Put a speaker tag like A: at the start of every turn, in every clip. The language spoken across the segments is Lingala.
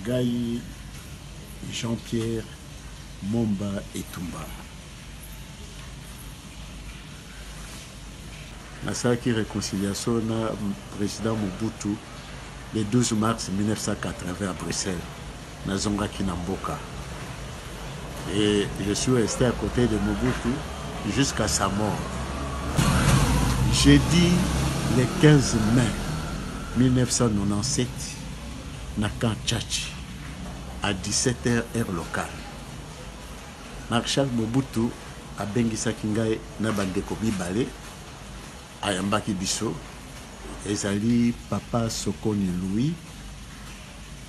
A: Ngai Jean-Pierre Momba Etumba. Nasalaki réconciliation na président Mobutu le 12 mars 1980 à Bruxelles, na Zongaki na Mboka. Et je suis resté à côté de Mobutu jusqu'à sa mort. Jeudi le 15 mai 1997, na camp Tchatchi, à 17h heure locale. Marshal Mobutu a bengisaki ngai na bandeko mibale ayambaki biso ezali Papa Sokoni Louis,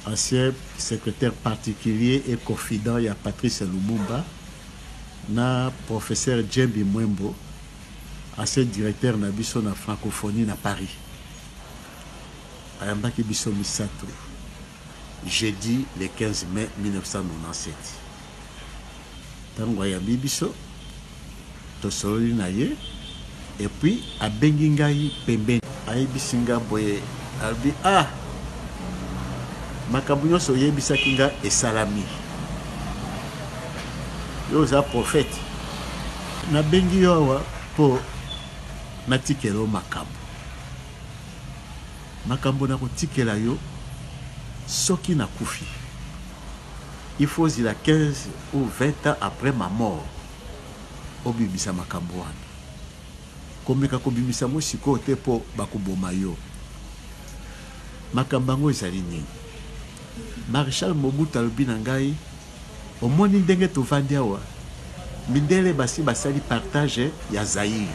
A: ancien secrétaire particulier et confident ya Patrice Lumumba, na professeur Djembi Mwembo, ancien directeur na biso na francophonie na Paris. Ayambaki biso misato jeudi le 15 mai 1997. Tango ayambi biso tosololi na ye et puis abengi ngai pembeni ayebisi nga boye albi makambo nyonso oyebisaki nga esalami, yo oza prophète, nabengi yo awa mpo natikela yo makambo nakotikela yo soki nakufi. Il faut zila 15 ou 20 ans après ma mort obimisa makambo wana. Komeka kobimisa mo siko te po bakoboma yo. Makambo ngo ezali nini? Marshal Mobutu alobi na ngai omoni ndenge tovandi awa mindele basi basali partage ya Zaïre.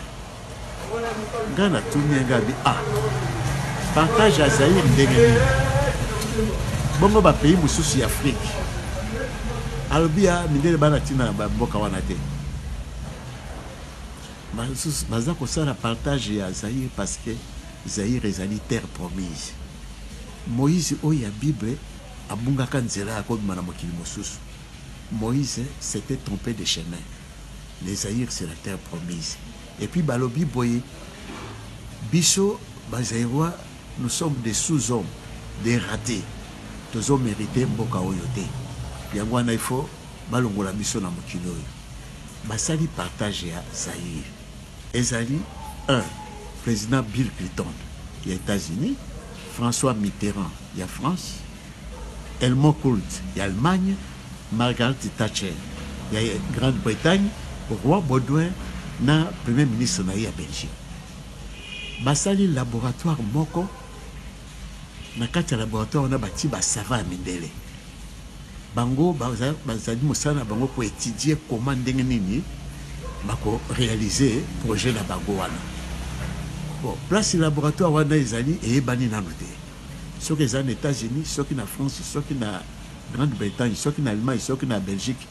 A: Nga natuni ngabi partage ya Zaïre ndenge nini? Bongo ba pays mususu ya Afrique alobi mindele bana tina mboka wana te. Baza kosala partage ya Zaïre parce que Zaïre ezali terre promise. Moïse oya Bible abungaka nzela ya kobima na mokili mosusu. Moïse s'était trompé de chemin. Les Zaïre c'est la terre promise. Et puis balobi boye biso bazaïrois, nous sommes des sous-hommes, des ratés. Tous hommes mérités mboka oyo te. Yango wana il faut balongola biso na mokili oyo. Basali partage ya Zaïre. Ezali 1. Président Bill Clinton, il y a États-Unis, François Mitterrand, il y a France, Helmut Kohl, il y a Allemagne, Margaret Thatcher, il y a Grande-Bretagne, Roi Baudouin, na Premier ministre na ya Belgique. Basali laboratoire moko, na kati laboratoire on a bâti ba savant mindele. Bango bazali mosala bango pour étudier comment ndenge nini bako réaliser projet la bango wana. Bon, place laboratoire wana ezali et bani nanu te. Ceux qui sont aux États-Unis, ceux qui sont en France, ceux qui sont en Grande-Bretagne, ceux qui sont en Allemagne, ceux qui sont en Belgique,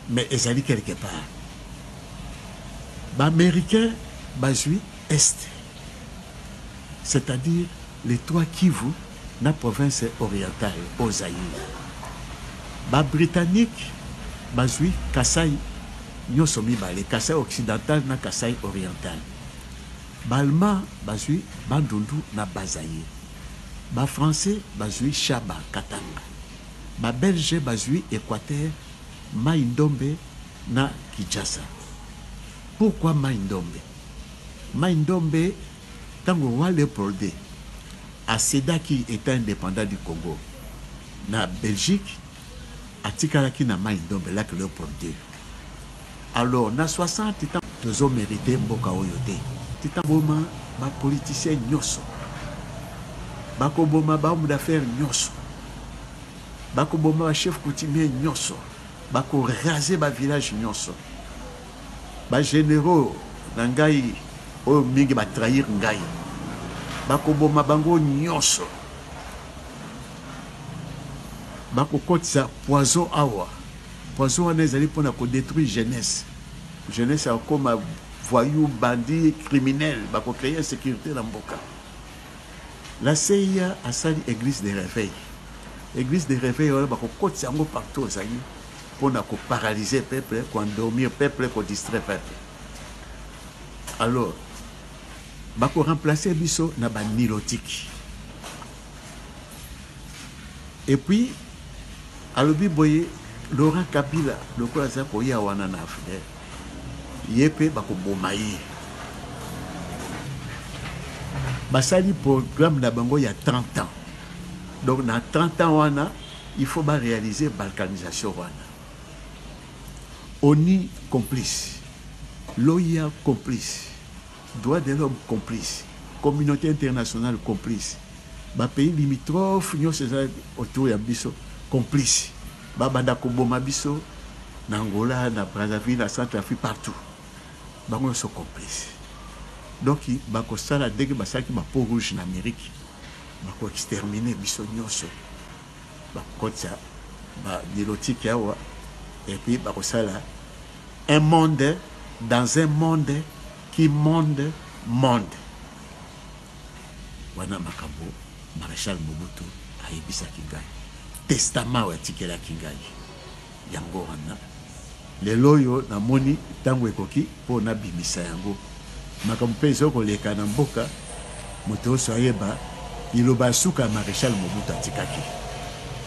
A: mais ezali quelque part. Ba américain bazui est. C'est-à-dire les trois Kivu, la province orientale, aux Zaïre. Ba britannique bazui Kasaï nyosomi bale Kasaï occidental na Kasaï oriental. Ba allemand bazui Bandundu na Bazaïre. Ba français bazui Chaba Katanga. Ba belge bazui Équateur Maïndombe na Kinshasa. Pourquoi Maïndombe? Maïndombe tango roi Léopold II a Seda qui était indépendant du Congo na Belgique atikalaki na Maïndombe là que Léopold II. Alors na 60 ans tous ont mérité mboka oyo te. Tita boma ba politicien nyoso. Bako boma ba homme d'affaires nyoso. Bako boma ba chef coutumier nyoso. Bako raser ba village nyoso. Ba généraux na ngai o mingi ba trahir ngai. Bako boma bango nyoso. Bako kotisa poison awa. Poison wana ezali pona ko détruire jeunesse. Jeunesse a comme voyou, bandit, criminel, bako créer insécurité dans mboka. La CIA a sali église de réveil. Église de réveil wana bako kotisa ngo partout ezali pona ko paralyser peuple, ko endormir peuple, ko distraire peuple. Alors bako remplacer biso na ba nilotique. Et puis alobi boye Laurent Kabila lokola za koya wana na Afrique yepe bakoboma ye basali programme na bango il y a 30 ans. Donc dans 30 ans wana il faut réaliser balkanisation wana. ONU complice, l'OIA complice, droits de l'homme complice, communauté internationale complice, ba pays limitrophes autour ya biso complice, ba banda koboma biso na Angola, na Brazzaville, na Centrafrique, partout. Bango sont complices. Donc bako sala dès basaki ba peau rouge en Amérique, bako exterminer biso nyonso. Bako tsa ba nilotique yawa et puis bako sala un monde dans un monde qui monde. Wana makambo Maréchal Mobutu ayebisa kingai. Testament wa tikela kingai. Yango wana. Lelo yo na moni tango ekoki po na bimisa yango. Makambo pezo ko leka na mboka moto so ayeba iloba suka Maréchal Mobutu atikaki.